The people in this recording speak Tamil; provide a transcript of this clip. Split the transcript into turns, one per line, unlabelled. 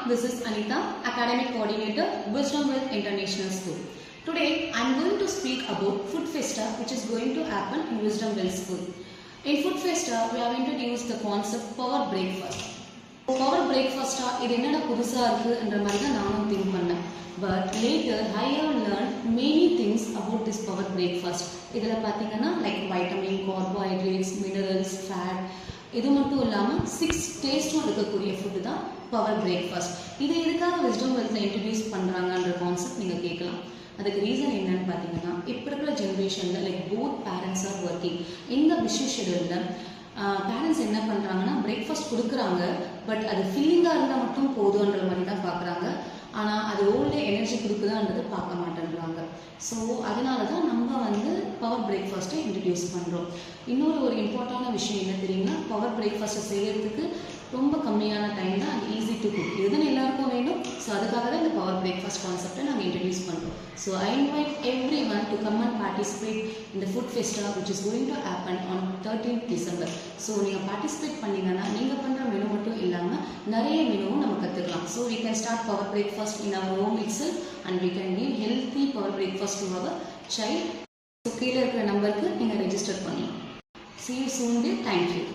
this is Anita, Academic Coordinator, Wisdom Wealth International School. Today, I am going to speak about Food Festa, which is going to happen in Wisdom Wealth School. In Food Festa, we have introduced the concept Power Breakfast. Power Breakfast இது என்னடா புதுசா இருக்குன்ற மாதிரி தான் நானும் திங்க் பண்ணேன். But later, I have learned many things about this Power Breakfast. இதில் பார்த்தீங்கன்னா like vitamin, carbohydrates, minerals, fat. இது மட்டும் இல்லாமல் 6 டேஸ்டும் இருக்கக்கூடிய ஃபுட்டு தான் பவர் பிரேக்ஃபாஸ்ட். இது எதுக்காக விஸ்டம் வெல்த்தில் இன்ட்ரடியூஸ் பண்ணுறாங்கன்ற கான்செப்ட் நீங்கள் கேட்கலாம். அதுக்கு ரீசன் என்னன்னு பார்த்தீங்கன்னா, இப்போ இருக்கிற ஜென்ரேஷனில் like both parents are working. இந்த பிஸி ஷெடியூலில் பேரண்ட்ஸ் என்ன பண்ணுறாங்கன்னா பிரேக்ஃபாஸ்ட் கொடுக்குறாங்க, பட் அது ஃபில்லிங்காக இருந்தால் மட்டும் போதுன்ற மாதிரி தான் பார்க்குறாங்க. ஆனால் அது ஓல்டே எனர்ஜி கொடுக்குதான்றது பார்க்க மாட்டேன்றாங்க. ஸோ அதனால தான் நம்ம வந்து பவர் பிரேக்ஃபாஸ்ட்டை இன்ட்ரடியூஸ் பண்ணுறோம். இன்னொரு இம்பார்ட்டண்டான விஷயம் என்ன தெரியுங்கன்னா, பவர் பிரேக்ஃபாஸ்ட்டை செய்யறதுக்கு ரொம்ப கம்மியான டைம் தான், அது ஈஸி டு குக். இதுதான் எல்லாருக்கும் வேணும். ஸோ அதுக்காக தான் இந்த பவர் பிரேக்ஃபாஸ்ட் கான்செப்டை நாங்கள் இன்ட்ரடியூஸ் பண்ணுறோம். So I invite everyone to come and participate இந்த food festa which is going to happen on 13th December. So நீங்கள் பார்ட்டிசிபேட் பண்ணிங்கன்னா நீங்கள் பண்ணுற மெனு மட்டும் இல்லாமல் நிறைய மெனுவும் நம்ம கற்றுக்கலாம். So we can start power breakfast in our home itself and we can give healthy power breakfast to our child. So கீழே இருக்கிற நம்பருக்கு நீங்கள் ரெஜிஸ்டர் பண்ணலாம். See you soon. Thank you.